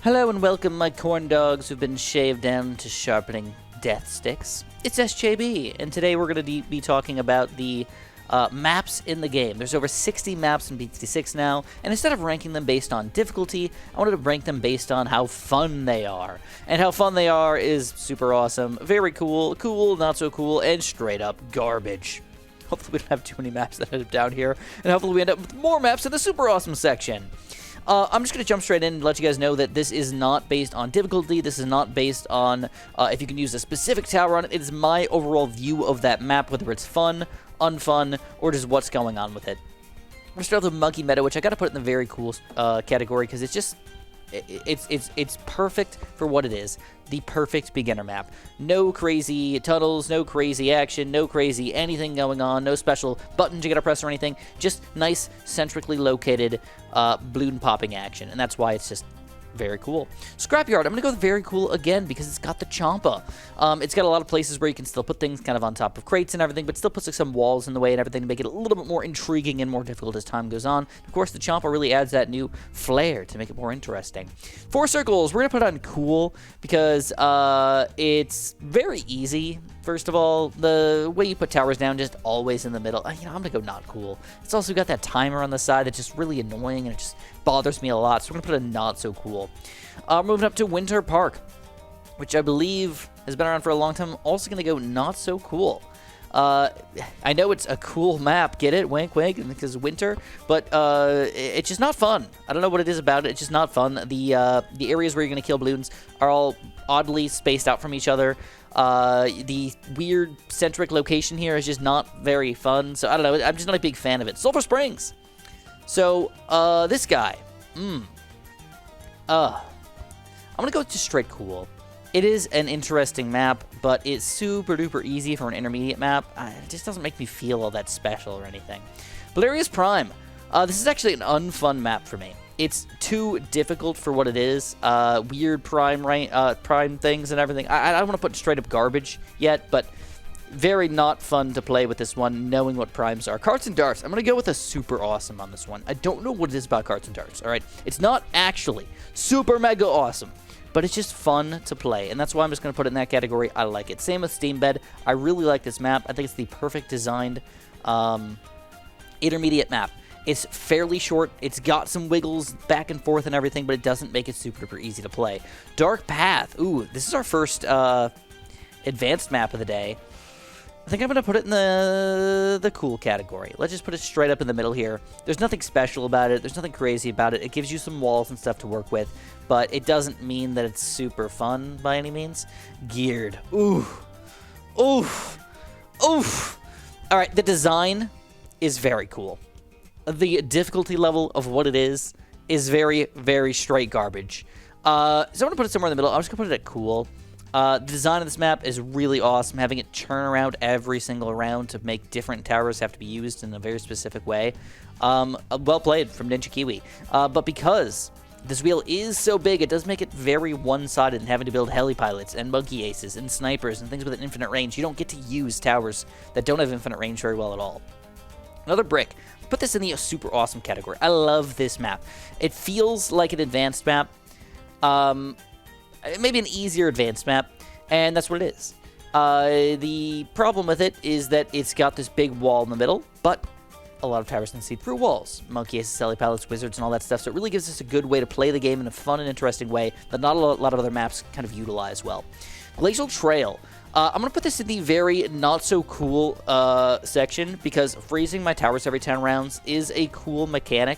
Hello and welcome, my corn dogs who've been shaved down to sharpening death sticks. It's SJB, and today we're going to be talking about the maps in the game. There's over 60 maps in BTD6 now, and instead of ranking them based on difficulty, I wanted to rank them based on how fun they are. And how fun they are is super awesome, very cool, cool, not so cool, and straight up garbage. Hopefully we don't have too many maps that end up down here, and hopefully we end up with more maps in the super awesome section. I'm just going to jump straight in and let you guys know that this is not based on difficulty. This is not based on if you can use a specific tower on it. It is my overall view of that map, whether it's fun, unfun, or just what's going on with it. I'm going to start with the Monkey Meadow, which I got to put in the very cool category because it's just... It's perfect for what it is. The perfect beginner map. No crazy tunnels, no crazy action, no crazy anything going on, no special buttons you gotta press or anything. Just nice, centrically located balloon popping action, and that's why it's just very cool. Scrapyard, I'm going to go with very cool again because it's got the Champa. It's got a lot of places where you can still put things kind of on top of crates and everything, but still puts like some walls in the way and everything to make it a little bit more intriguing and more difficult as time goes on. Of course, the Champa really adds that new flair to make it more interesting. 4 circles, we're going to put on cool because it's very easy. First of all, the way you put towers down, just always in the middle. I'm going to go not cool. It's also got that timer on the side that's just really annoying, and it just bothers me a lot, so we're going to put a not so cool. Moving up to Winter Park, which I believe has been around for a long time. Also going to go not so cool. I know it's a cool map, get it? Wink, wink, because winter, but it's just not fun. I don't know what it is about it. It's just not fun. The areas where you're going to kill balloons are all oddly spaced out from each other. The weird centric location here is just not very fun, so I don't know. I'm just not a big fan of it. Sulphur Springs. So, this guy. I'm going to go just straight cool. It is an interesting map, but it's super duper easy for an intermediate map. It just doesn't make me feel all that special or anything. Valeria's Prime. This is actually an unfun map for me. It's too difficult for what it is. Weird prime things and everything. I don't want to put straight up garbage yet, but very not fun to play with this one, knowing what primes are. Carts and Darts. I'm going to go with a super awesome on this one. I don't know what it is about Carts and Darts, all right? It's not actually super mega awesome, but it's just fun to play, and that's why I'm just going to put it in that category. I like it. Same with Steam Bed. I really like this map. I think it's the perfect designed intermediate map. It's fairly short. It's got some wiggles back and forth and everything, but it doesn't make it super duper easy to play. Dark Path. Ooh, this is our first advanced map of the day. I think I'm going to put it in the cool category. Let's just put it straight up in the middle here. There's nothing special about it. There's nothing crazy about it. It gives you some walls and stuff to work with, but it doesn't mean that it's super fun by any means. Geared. Ooh. Oof. Oof. All right, the design is very cool. The difficulty level of what it is very, very straight garbage. So I'm going to put it somewhere in the middle. I'm just going to put it at cool. The design of this map is really awesome, having it turn around every single round to make different towers have to be used in a very specific way. Well played from Ninja Kiwi. But because this wheel is so big, it does make it very one-sided and having to build heli-pilots and monkey aces and snipers and things with an infinite range. You don't get to use towers that don't have infinite range very well at all. Another brick. Put this in the super awesome category. I love this map. It feels like an advanced map. Maybe an easier advanced map, and that's what it is. The problem with it is that it's got this big wall in the middle, but a lot of towers can see through walls. Monkey aces, heli pilots, wizards, and all that stuff, so it really gives us a good way to play the game in a fun and interesting way that not a lot of other maps kind of utilize well. Glacial Trail. I'm going to put this in the very not-so-cool section because freezing my towers every 10 rounds is a cool mechanic,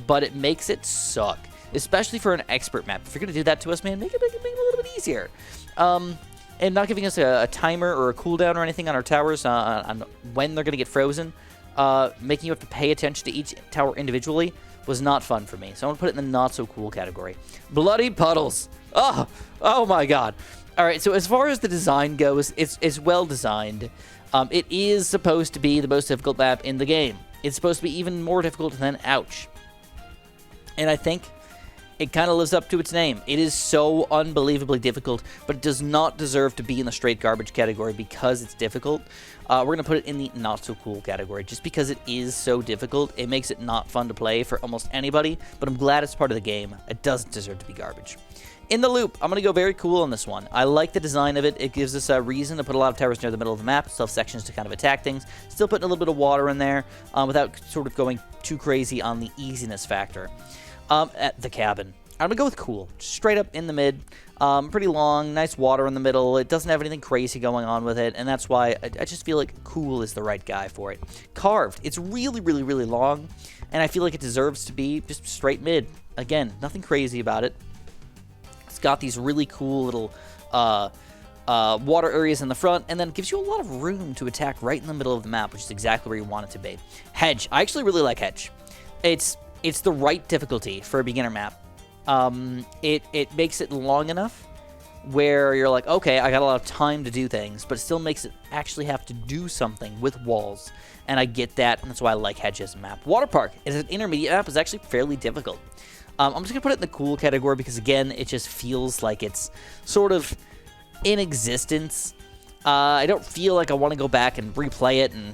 but it makes it suck, especially for an expert map. If you're going to do that to us, man, make it a little bit easier. And not giving us a timer or a cooldown or anything on our towers on when they're going to get frozen, making you have to pay attention to each tower individually was not fun for me. So I'm going to put it in the not-so-cool category. Bloody Puddles. Oh my god. All right, so as far as the design goes, it's well designed. It is supposed to be the most difficult map in the game. It's supposed to be even more difficult than Ouch. And I think It kind of lives up to its name. It is so unbelievably difficult, but it does not deserve to be in the straight garbage category because it's difficult. We're going to put it in the not-so-cool category. Just because it is so difficult, it makes it not fun to play for almost anybody, but I'm glad it's part of the game. It doesn't deserve to be garbage. In the loop, I'm going to go very cool on this one. I like the design of it. It gives us a reason to put a lot of towers near the middle of the map, still have sections to kind of attack things, still putting a little bit of water in there without sort of going too crazy on the easiness factor. At the cabin, I'm going to go with cool. Straight up in the mid. Pretty long, nice water in the middle. It doesn't have anything crazy going on with it, and that's why I just feel like cool is the right guy for it. Carved, it's really, really, really long, and I feel like it deserves to be just straight mid. Again, nothing crazy about it. It's got these really cool little water areas in the front, and then gives you a lot of room to attack right in the middle of the map, which is exactly where you want it to be. Hedge, I actually really like Hedge. It's the right difficulty for a beginner map. It makes it long enough where you're like, okay, I got a lot of time to do things, but it still makes it actually have to do something with walls, and I get that, and that's why I like Hedge as a map. Water Park is an intermediate map. It's actually fairly difficult. I'm just going to put it in the cool category because, again, it just feels like it's sort of in existence. I don't feel like I want to go back and replay it and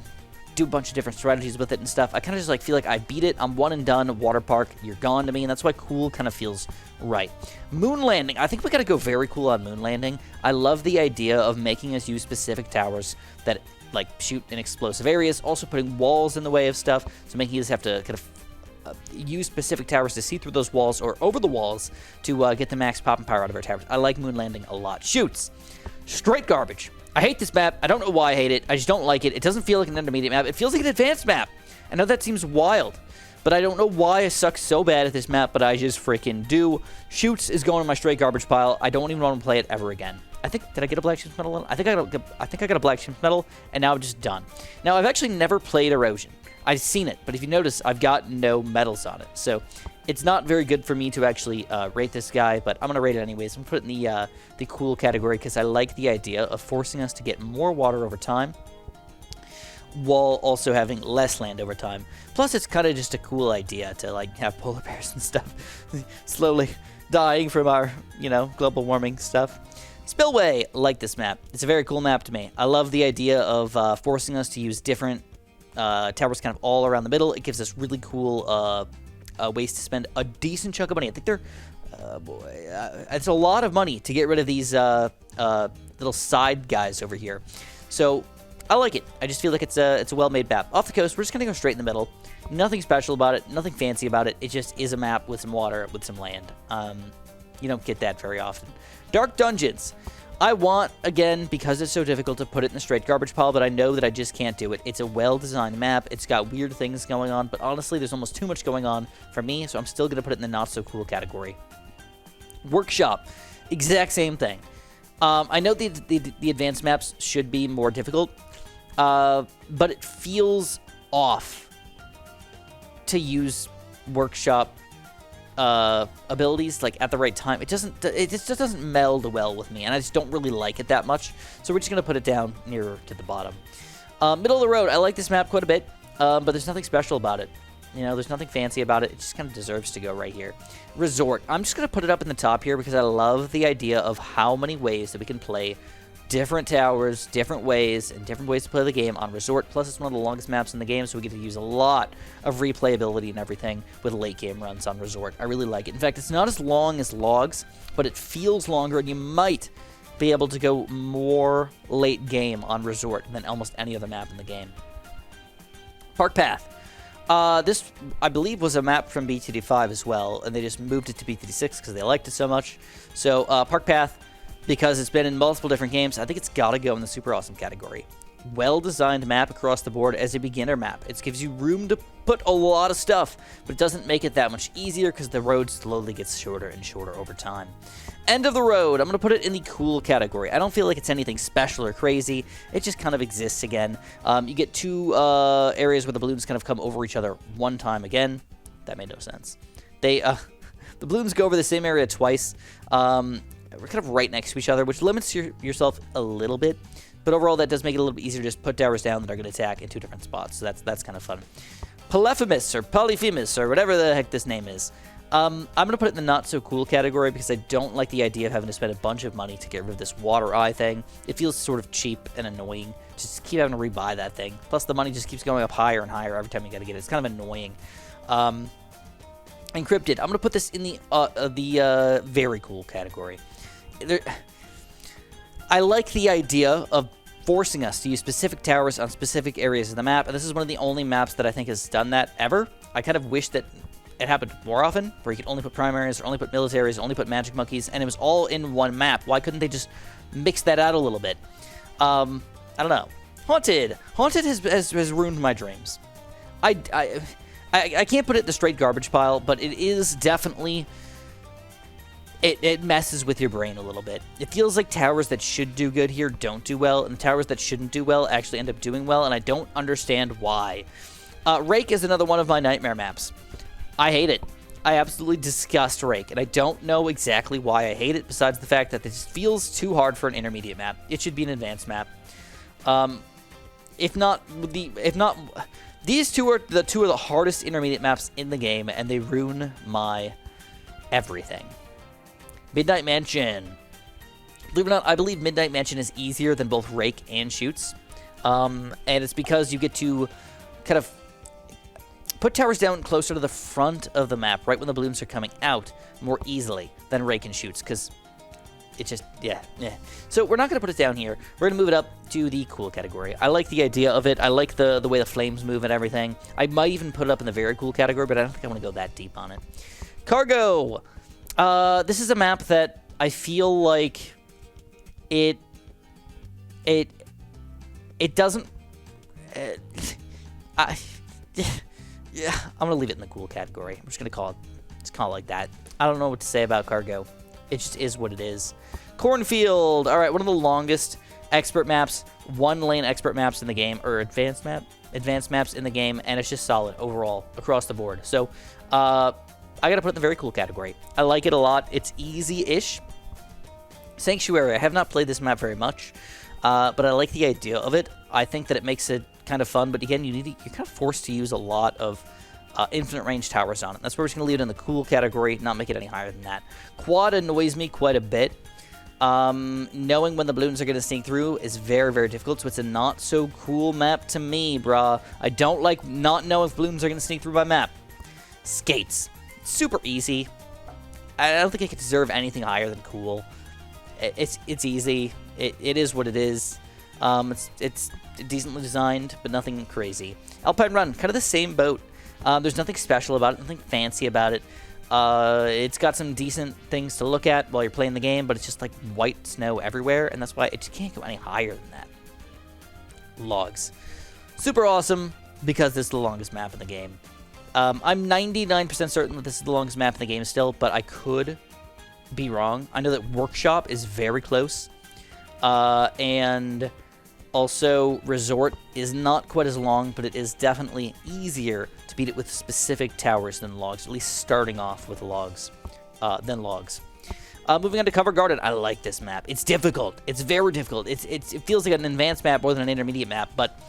do a bunch of different strategies with it and stuff. I kind of just like feel like I beat it. I'm one and done. Water Park, you're gone to me, and that's why cool kind of feels right. Moon Landing. I think we got to go very cool on Moon Landing. I love the idea of making us use specific towers that like shoot in explosive areas, also putting walls in the way of stuff, so making us have to kind of use specific towers to see through those walls or over the walls to get the max pop and power out of our towers. I like Moon Landing a lot. Shoots. Straight garbage. I hate this map. I don't know why I hate it. I just don't like it. It doesn't feel like an intermediate map. It feels like an advanced map. I know that seems wild, but I don't know why I suck so bad at this map, but I just freaking do. Shoots is going in my straight garbage pile. I don't even want to play it ever again. I think, did I get a Black Sheep's Medal? I think I got a Black Sheep's Medal, and now I'm just done. Now, I've actually never played Erosion. I've seen it, but if you notice, I've got no medals on it. So it's not very good for me to actually rate this guy, but I'm going to rate it anyways. I'm going to put it in the cool category because I like the idea of forcing us to get more water over time while also having less land over time. Plus, it's kind of just a cool idea to like have polar bears and stuff slowly dying from our, global warming stuff. Spillway, like this map. It's a very cool map to me. I love the idea of forcing us to use different towers kind of all around the middle. It gives us really cool ways to spend a decent chunk of money. I think they're, it's a lot of money to get rid of these little side guys over here. So I like it. I just feel like it's a well-made map. Off the coast, we're just gonna go straight in the middle. Nothing special about it. Nothing fancy about it. It just is a map with some water, with some land. You don't get that very often. Dark Dungeons. I want, again, because it's so difficult to put it in the straight garbage pile, but I know that I just can't do it. It's a well-designed map. It's got weird things going on, but honestly, there's almost too much going on for me, so I'm still going to put it in the not-so-cool category. Workshop. Exact same thing. I know the advanced maps should be more difficult, but it feels off to use Workshop abilities like at the right time. It just doesn't meld well with me, and I just don't really like it that much, so we're just gonna put it down nearer to the bottom. Middle of the road. I like this map quite a bit, but there's nothing special about it. There's nothing fancy about it. It just kind of deserves to go right here. Resort. I'm just gonna put it up in the top here because I love the idea of how many ways that we can play different towers, different ways, and different ways to play the game on Resort. Plus, it's one of the longest maps in the game, so we get to use a lot of replayability and everything with late game runs on Resort. I really like it. In fact, it's not as long as Logs, but it feels longer, and you might be able to go more late game on Resort than almost any other map in the game. Park Path. This, I believe, was a map from BTD5 as well, and they just moved it to BTD6 because they liked it so much. So, Park Path, because it's been in multiple different games, I think it's got to go in the super awesome category. Well-designed map across the board as a beginner map. It gives you room to put a lot of stuff, but it doesn't make it that much easier because the road slowly gets shorter and shorter over time. End of the road. I'm going to put it in the cool category. I don't feel like it's anything special or crazy. It just kind of exists again. You get two areas where the balloons kind of come over each other one time again. That made no sense. The balloons go over the same area twice. We're kind of right next to each other, which limits yourself a little bit. But overall, that does make it a little bit easier to just put towers down that are going to attack in two different spots. So that's kind of fun. Polyphemus or Polyphemus or whatever the heck this name is. I'm going to put it in the not-so-cool category because I don't like the idea of having to spend a bunch of money to get rid of this water eye thing. It feels sort of cheap and annoying. Just keep having to rebuy that thing. Plus, the money just keeps going up higher and higher every time you got to get it. It's kind of annoying. Encrypted. I'm going to put this in the very cool category. I like the idea of forcing us to use specific towers on specific areas of the map, and this is one of the only maps that I think has done that ever. I kind of wish that it happened more often, where you could only put primaries, or only put militaries, or only put magic monkeys, and it was all in one map. Why couldn't they just mix that out a little bit? I don't know. Haunted. Haunted has ruined my dreams. I can't put it in the straight garbage pile, but it is definitely... It messes with your brain a little bit. It feels like towers that should do good here don't do well, and towers that shouldn't do well actually end up doing well, and I don't understand why. Rake is another one of my nightmare maps. I hate it. I absolutely disgust Rake, and I don't know exactly why I hate it, besides the fact that it just feels too hard for an intermediate map. It should be an advanced map. If not, these two are the hardest intermediate maps in the game, and they ruin my everything. Midnight Mansion. Believe it or not, I believe Midnight Mansion is easier than both Rake and Shoots. And it's because you get to kind of put towers down closer to the front of the map, right when the balloons are coming out, more easily than Rake and Shoots, because it just, yeah. So we're not going to put it down here. We're going to move it up to the cool category. I like the idea of it. I like the way the flames move and everything. I might even put it up in the very cool category, but I don't think I want to go that deep on it. Cargo! This is a map that I feel like it doesn't... yeah, I'm going to leave it in the cool category. I'm just going to call it like that. I don't know what to say about Cargo. It just is what it is. Cornfield. All right, one of the longest expert maps, one-lane expert maps in the game, or advanced maps in the game, and it's just solid overall across the board. So, I got to put it in the very cool category. I like it a lot. It's easy-ish. Sanctuary. I have not played this map very much, but I like the idea of it. I think that it makes it kind of fun, but again, you're kind of forced to use a lot of infinite range towers on it. That's where we're just going to leave it in the cool category, not make it any higher than that. Quad annoys me quite a bit. Knowing when the balloons are going to sneak through is very, very difficult, so it's a not-so-cool map to me, brah. I don't like not knowing if balloons are going to sneak through my map. Skates. Super easy. I don't think it could deserve anything higher than cool. It's easy. It is what it is. It's decently designed, but nothing crazy. Alpine Run, kind of the same boat. There's nothing special about it, nothing fancy about it. It's got some decent things to look at while you're playing the game, but it's just like white snow everywhere, and that's why it just can't go any higher than that. Logs. Super awesome, because this is the longest map in the game. I'm 99% certain that this is the longest map in the game still, but I could be wrong. I know that Workshop is very close, and also Resort is not quite as long, but it is definitely easier to beat it with specific towers than Logs, at least starting off with Logs, than Logs. Moving on to Cover Garden, I like this map. It's difficult. It's very difficult. It feels like an advanced map more than an intermediate map, but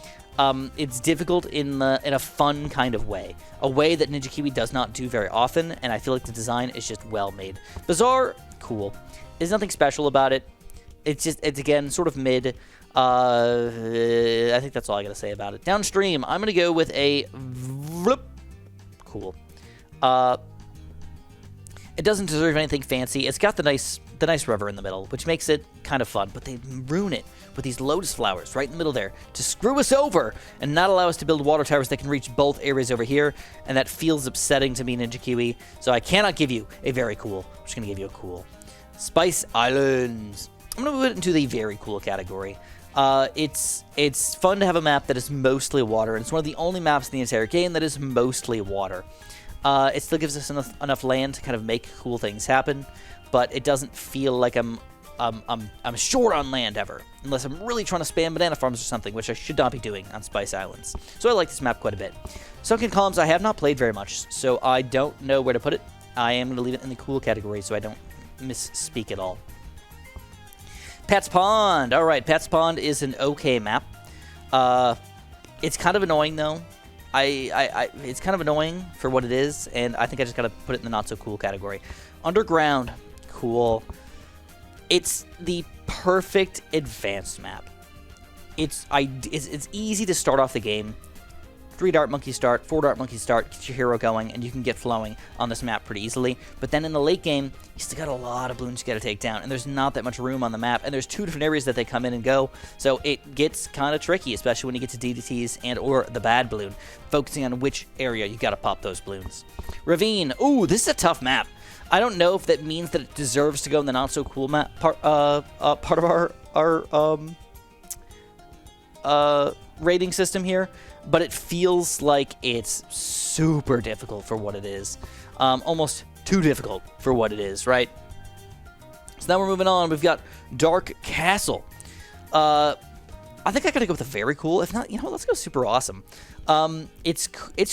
it's difficult in a fun kind of way, a way that Ninja Kiwi does not do very often, and I feel like the design is just well made. Bazaar, cool. There's nothing special about it. It's again sort of mid. I think that's all I gotta say about it. Downstream, I'm gonna go with a cool. It doesn't deserve anything fancy. It's got the nice river in the middle, which makes it kind of fun, but they ruin it with these lotus flowers right in the middle there to screw us over and not allow us to build water towers that can reach both areas over here, and that feels upsetting to me, Ninja Kiwi, so I cannot give you a very cool. I'm just going to give you a cool. Spice Islands. I'm going to move it into the very cool category. It's fun to have a map that is mostly water, and it's one of the only maps in the entire game that is mostly water. It still gives us enough land to kind of make cool things happen, but it doesn't feel like I'm short on land ever, unless I'm really trying to spam banana farms or something, which I should not be doing on Spice Islands. So I like this map quite a bit. Sunken Columns I have not played very much, so I don't know where to put it. I am going to leave it in the cool category so I don't misspeak at all. Pat's Pond. All right, Pat's Pond is an okay map. It's kind of annoying, though. it's kind of annoying for what it is, and I think I just gotta put it in the not so cool category. Underground, cool. It's the perfect advanced map. It's easy to start off the game. 3 dart monkey start, 4 dart monkey start, get your hero going, and you can get flowing on this map pretty easily. But then in the late game, you still got a lot of balloons you got to take down, and there's not that much room on the map, and there's 2 different areas that they come in and go, so it gets kind of tricky, especially when you get to DDTs and or the bad balloon, focusing on which area you got to pop those balloons. Ravine, ooh, this is a tough map. I don't know if that means that it deserves to go in the not so cool map part of our rating system here, but it feels like it's super difficult for what it is. Almost too difficult for what it is, right? So now we're moving on. We've got Dark Castle. I think I gotta go with a very cool. If not, you know, let's go super awesome. It's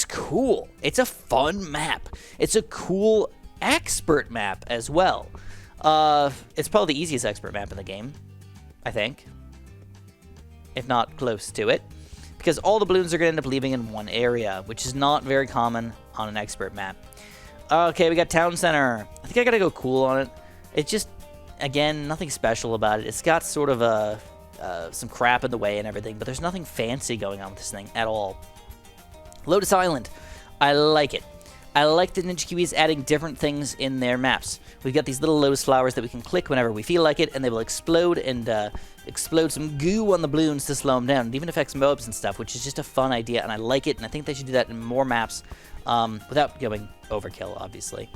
cool. It's a fun map. It's a cool expert map as well. It's probably the easiest expert map in the game, I think, if not close to it, because all the balloons are going to end up leaving in one area, which is not very common on an expert map. Okay, we got Town Center. I think I got to go cool on it. It's just, again, nothing special about it. It's got sort of some crap in the way and everything, but there's nothing fancy going on with this thing at all. Lotus Island. I like it. I like the Ninja Kiwis adding different things in their maps. We've got these little lotus flowers that we can click whenever we feel like it, and they will explode and explode some goo on the balloons to slow them down. It even affects mobs and stuff, which is just a fun idea, and I like it, and I think they should do that in more maps without going overkill, obviously.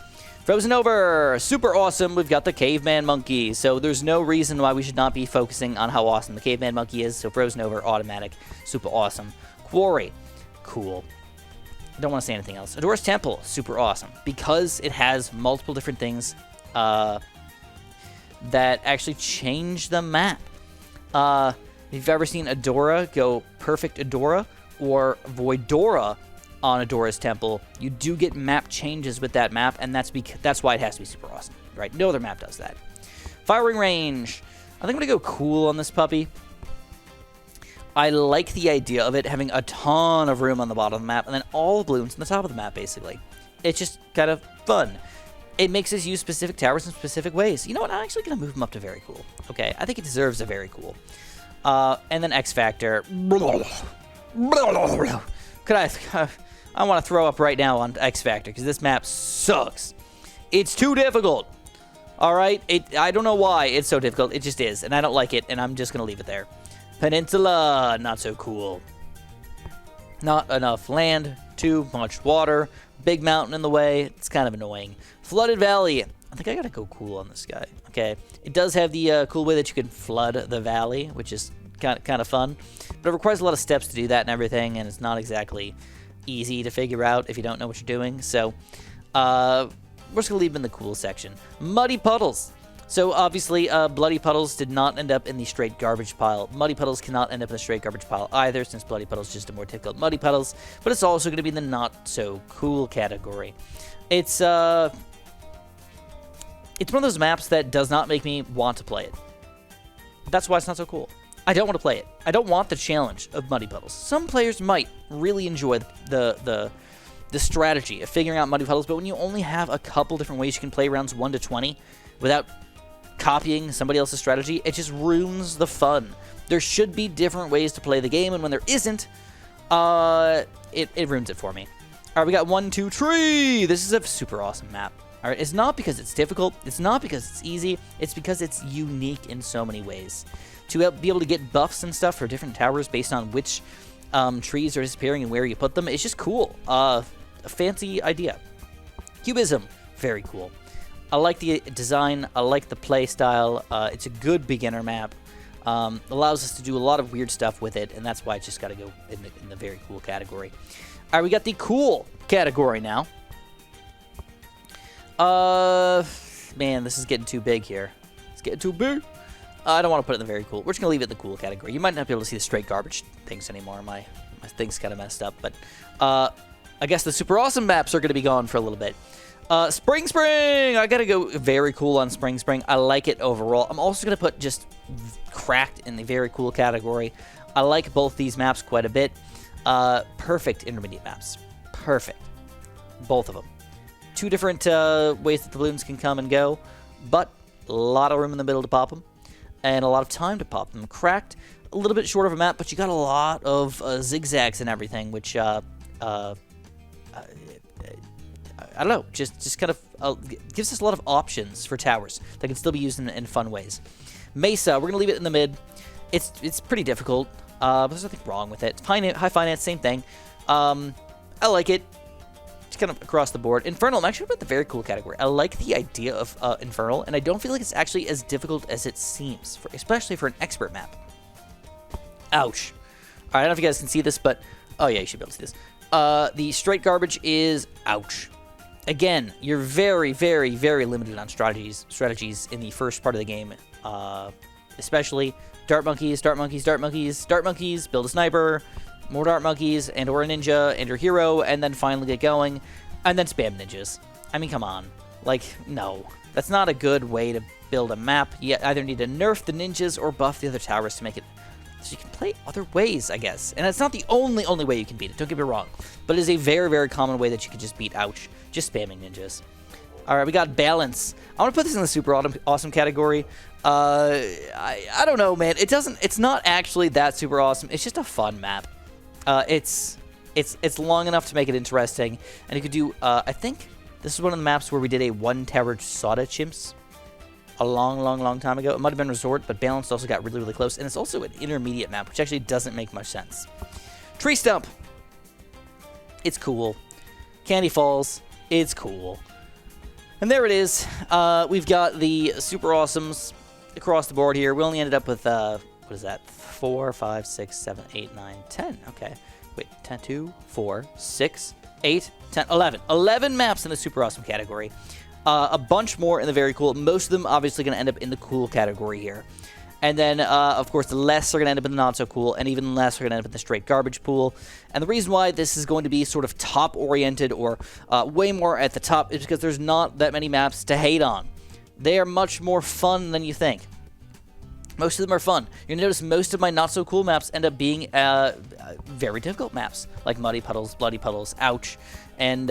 Frozen Over, super awesome. We've got the Caveman Monkey, so there's no reason why we should not be focusing on how awesome the Caveman Monkey is, so Frozen Over, automatic, super awesome. Quarry, cool. I don't want to say anything else. Adora's Temple, super awesome, because it has multiple different things that actually change the map. If you've ever seen Adora go Perfect Adora or Voidora on Adora's Temple, you do get map changes with that map, and that's why it has to be super awesome, right? No other map does that. Firing Range. I think I'm going to go cool on this puppy. I like the idea of it having a ton of room on the bottom of the map and then all the balloons on the top of the map, basically. It's just kind of fun. It makes us use specific towers in specific ways. You know what? I'm actually going to move them up to very cool. Okay, I think it deserves a very cool. And then X Factor. I want to throw up right now on X Factor because this map sucks. It's too difficult. All right? I don't know why it's so difficult. It just is, and I don't like it, and I'm just going to leave it there. Peninsula, not so cool. Not enough land, too much water, big mountain in the way, it's kind of annoying. Flooded Valley, I think I gotta go cool on this guy, okay? It does have the cool way that you can flood the valley, which is kind of fun, but it requires a lot of steps to do that and everything, and it's not exactly easy to figure out if you don't know what you're doing, so we're just gonna leave them in the cool section. Muddy Puddles. So, obviously, Bloody Puddles did not end up in the straight garbage pile. Muddy Puddles cannot end up in the straight garbage pile either, since Bloody Puddles is just a more difficult Muddy Puddles, but it's also going to be in the not-so-cool category. It's one of those maps that does not make me want to play it. That's why it's not so cool. I don't want to play it. I don't want the challenge of Muddy Puddles. Some players might really enjoy the strategy of figuring out Muddy Puddles, but when you only have a couple different ways you can play rounds 1 to 20 without copying somebody else's strategy, it just ruins the fun. There should be different ways to play the game, and when there isn't, it ruins it for me. All right, we got 1, 2, 3. This is a super awesome map. All right, it's not because it's difficult. It's not because it's easy. It's because it's unique in so many ways. To be able to get buffs and stuff for different towers based on which trees are disappearing and where you put them, it's just cool. A fancy idea. Cubism, very cool. I like the design, I like the play style, it's a good beginner map, allows us to do a lot of weird stuff with it, and that's why it's just got to go in the very cool category. Alright, we got the cool category now. Man, this is getting too big here. It's getting too big. I don't want to put it in the very cool. We're just going to leave it in the cool category. You might not be able to see the straight garbage things anymore. My thing's kind of messed up, but I guess the super awesome maps are going to be gone for a little bit. Spring! I gotta go very cool on Spring. I like it overall. I'm also gonna put just cracked in the very cool category. I like both these maps quite a bit. Perfect intermediate maps. Perfect. Both of them. Two different ways that the balloons can come and go, but a lot of room in the middle to pop them, and a lot of time to pop them. Cracked, a little bit short of a map, but you got a lot of zigzags and everything, which, I don't know, just kind of gives us a lot of options for towers that can still be used in fun ways. Mesa, we're going to leave it in the mid. It's pretty difficult, but there's nothing wrong with it. High finance, same thing. I like it. Just kind of across the board. Infernal, I'm actually put the very cool category. I like the idea of Infernal, and I don't feel like it's actually as difficult as it seems, especially for an expert map. Ouch. All right, I don't know if you guys can see this, but... Oh, yeah, you should be able to see this. The straight garbage is... Ouch. Again, you're very, very, very limited on strategies in the first part of the game. Especially dart monkeys, dart monkeys, dart monkeys, dart monkeys, build a sniper... More dart monkeys, and or a ninja, and your hero, and then finally get going, and then spam ninjas. I mean, come on. Like, no. That's not a good way to build a map. You either need to nerf the ninjas or buff the other towers to make it so you can play other ways, I guess. And it's not the only way you can beat it, don't get me wrong. But it is a very, very common way that you can just beat, ouch, just spamming ninjas. Alright, we got balance. I want to put this in the super awesome category. I don't know, man. It's not actually that super awesome. It's just a fun map. It's long enough to make it interesting, and you could do, I think this is one of the maps where we did a one-towered Soda Chimps a long time ago. It might have been Resort, but Balanced also got really, really close, and it's also an intermediate map, which actually doesn't make much sense. Tree Stump. It's cool. Candy Falls. It's cool. And there it is. We've got the super awesomes across the board here. We only ended up with, what is that? 4, 5, 6, 7, 8, 9, 10. Okay. Wait, 10, 2, 4, 6, 8, 10, 11. 11 maps in the super awesome category. A bunch more in the very cool. Most of them obviously going to end up in the cool category here. And then, of course, the less are going to end up in the not so cool, and even less are going to end up in the straight garbage pool. And the reason why this is going to be sort of top-oriented or way more at the top is because there's not that many maps to hate on. They are much more fun than you think. Most of them are fun. You're going to notice most of my not-so-cool maps end up being very difficult maps, like Muddy Puddles, Bloody Puddles, Ouch, and,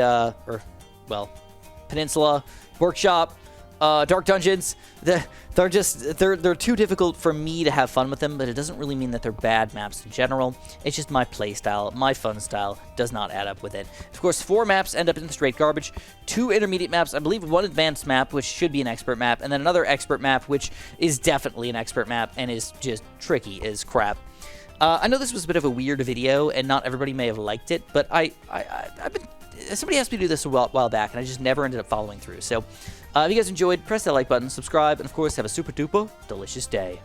Peninsula, Workshop, Dark Dungeons. They're too difficult for me to have fun with them, but it doesn't really mean that they're bad maps in general. It's just my play style, my fun style does not add up with it. Of course, 4 maps end up in the straight garbage, 2 intermediate maps, I believe 1 advanced map, which should be an expert map, and then another expert map, which is definitely an expert map and is just tricky as crap. I know this was a bit of a weird video, and not everybody may have liked it, but somebody asked me to do this a while back, and I just never ended up following through. So, if you guys enjoyed, press that like button, subscribe, and of course, have a super duper delicious day.